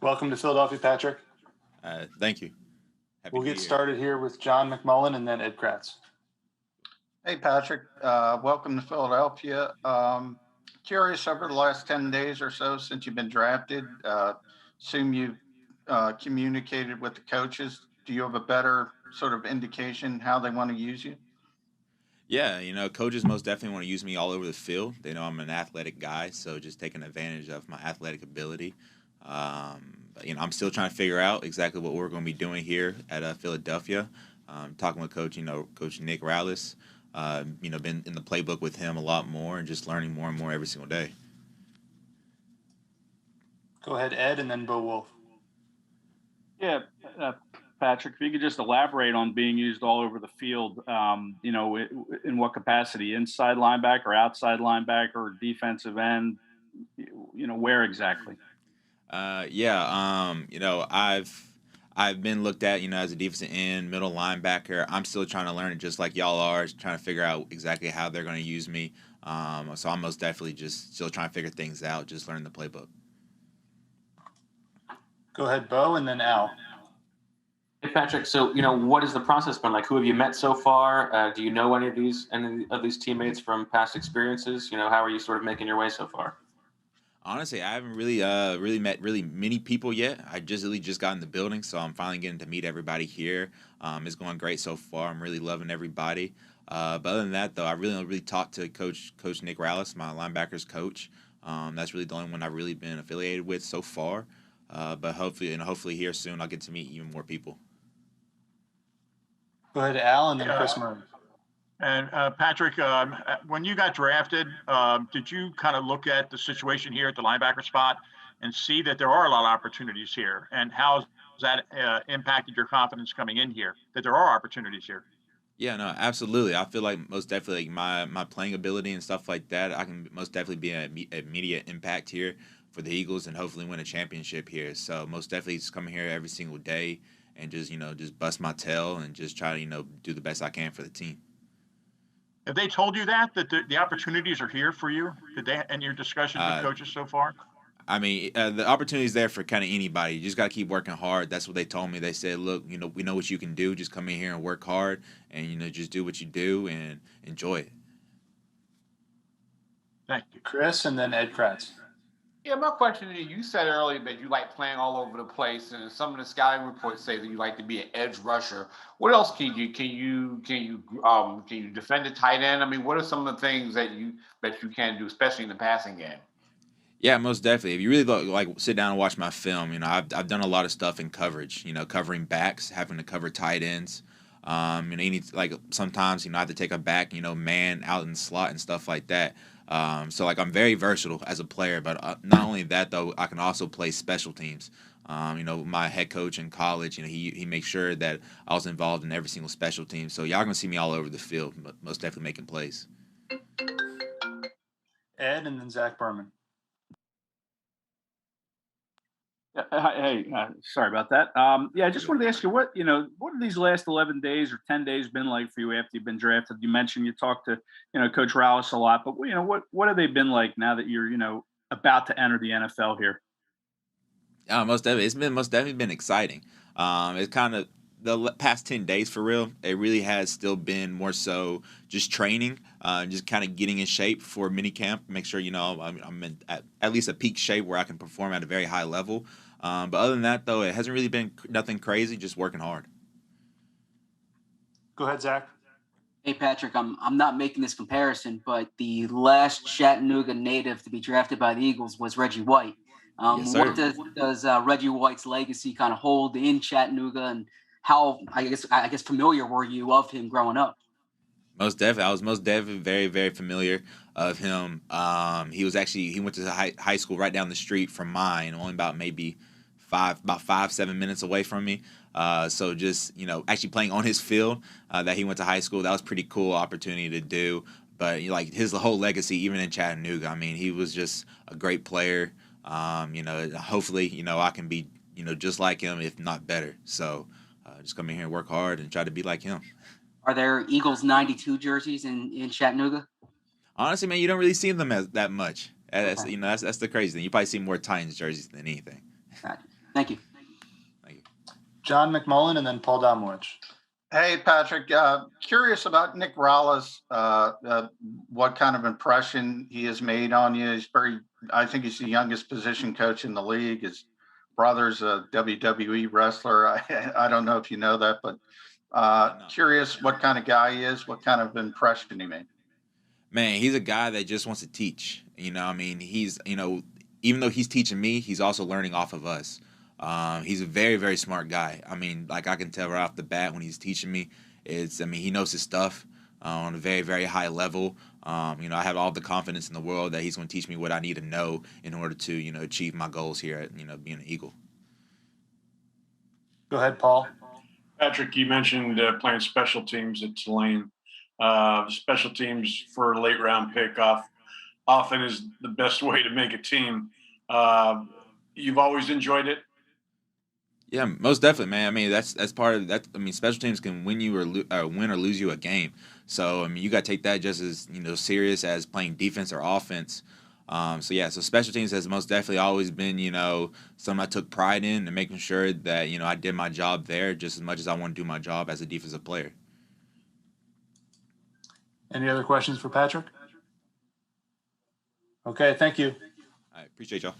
Welcome to Philadelphia, Patrick. Thank you. Happy We'll to be get here. started here with John McMullen and then Ed Kratz. Hey, Patrick. Welcome to Philadelphia. Curious, over the last 10 days or so since you've been drafted, assume you've communicated with the coaches. Do you have a better sort of indication how they want to use you? Yeah, coaches most definitely want to use me all over the field. They know I'm an athletic guy, so just taking advantage of my athletic ability. But, I'm still trying to figure out exactly what we're going to be doing here at Philadelphia. Talking with Coach Nick Rallis. Been in the playbook with him a lot more and just learning more and more every single day. Go ahead, Ed, and then Bo Wolf. Yeah, Patrick, if you could just elaborate on being used all over the field, in what capacity? Inside linebacker, outside linebacker, defensive end, where exactly? I've been looked at, as a defensive end, middle linebacker. I'm still trying to learn it just like y'all are, trying to figure out exactly how they're going to use me. So I'm most definitely just still trying to figure things out, just learning the playbook. Go ahead, Bo, and then Al. Hey, Patrick. So, what has the process been like? Who have you met so far? Do you know any of these teammates from past experiences? How are you sort of making your way so far? Honestly, I haven't really met really many people yet. I just got in the building, so I'm finally getting to meet everybody here. It's going great so far. I'm really loving everybody. But other than that, though, I really don't really talk to Coach Nick Rallis, my linebackers coach. That's really the only one I've really been affiliated with so far. But hopefully here soon I'll get to meet even more people. Go ahead, Al, and then Chris Murray. And Patrick, when you got drafted, did you kind of look at the situation here at the linebacker spot and see that there are a lot of opportunities here? And how has that impacted your confidence coming in here, that there are opportunities here? Yeah, no, absolutely. I feel like most definitely my playing ability and stuff like that, I can most definitely be an immediate impact here for the Eagles and hopefully win a championship here. So most definitely just coming here every single day and just bust my tail and just try to, do the best I can for the team. Have they told you that the opportunities are here for you? Did they in your discussions with coaches so far? I mean, the opportunity is there for kind of anybody. You just got to keep working hard. That's what they told me. They said, look, we know what you can do. Just come in here and work hard and, just do what you do and enjoy it. Thank you. Chris, and then Ed Kratz. Yeah, my question is, you said earlier that you like playing all over the place, and some of the scouting reports say that you like to be an edge rusher. What else can you defend the tight end? I mean, what are some of the things that you can do, especially in the passing game? Yeah, most definitely. If you really sit down and watch my film, I've done a lot of stuff in coverage. Covering backs, having to cover tight ends. Sometimes I have to take a back, man out in the slot and stuff like that. So I'm very versatile as a player, but not only that though, I can also play special teams. My head coach in college, he makes sure that I was involved in every single special team. So y'all gonna see me all over the field, but most definitely making plays. Ed, and then Zach Berman. Hey, sorry about that. I just wanted to ask you what have these last 11 days or 10 days been like for you after you've been drafted? You mentioned you talked to, Coach Rallis a lot, but what have they been like now that you're, about to enter the NFL here? Yeah, most definitely. It's been most definitely been exciting. It's kind of the past 10 days for real. It really has still been more so just training, just kind of getting in shape for mini camp. Make sure I'm in at least a peak shape where I can perform at a very high level. But other than that, though, it hasn't really been nothing crazy. Just working hard. Go ahead, Zach. Hey, Patrick, I'm not making this comparison, but the last Chattanooga native to be drafted by the Eagles was Reggie White. Yes, sir. What does Reggie White's legacy kind of hold in Chattanooga, and how I guess familiar were you of him growing up? Most definitely, I was most definitely very, very familiar of him. He went to high school right down the street from mine, only about maybe 5-7 minutes away from me. So just actually playing on his field that he went to high school, that was pretty cool opportunity to do. But his whole legacy, even in Chattanooga, I mean, he was just a great player. Hopefully, I can be just like him, if not better. So just come in here and work hard and try to be like him. Are there Eagles 92 jerseys in Chattanooga? Honestly, man, you don't really see them that much. That's the crazy thing. You probably see more Titans jerseys than anything. Gotcha. Thank you. Thank you. John McMullen, and then Paul Domowitch. Hey, Patrick, curious about Nick Rallis, what kind of impression he has made on you. I think he's the youngest position coach in the league. His brother's a WWE wrestler. I don't know if you know that, but curious what kind of guy he is, what kind of impression he made. Man, he's a guy that just wants to teach. I mean, he's, even though he's teaching me, he's also learning off of us. He's a very, very smart guy. I mean, like I can tell right off the bat when he's teaching me, he knows his stuff on a very, very high level. I have all the confidence in the world that he's going to teach me what I need to know in order to, achieve my goals here at, being an Eagle. Go ahead, Paul. Patrick, you mentioned playing special teams at Tulane. Special teams for a late round pick often is the best way to make a team. You've always enjoyed it. Yeah, most definitely, man. I mean, that's part of that. I mean, special teams can win you or win or lose you a game. So, I mean, you got to take that just as, serious as playing defense or offense. So special teams has most definitely always been, something I took pride in and making sure that, I did my job there just as much as I want to do my job as a defensive player. Any other questions for Patrick? Okay, thank you. I appreciate y'all.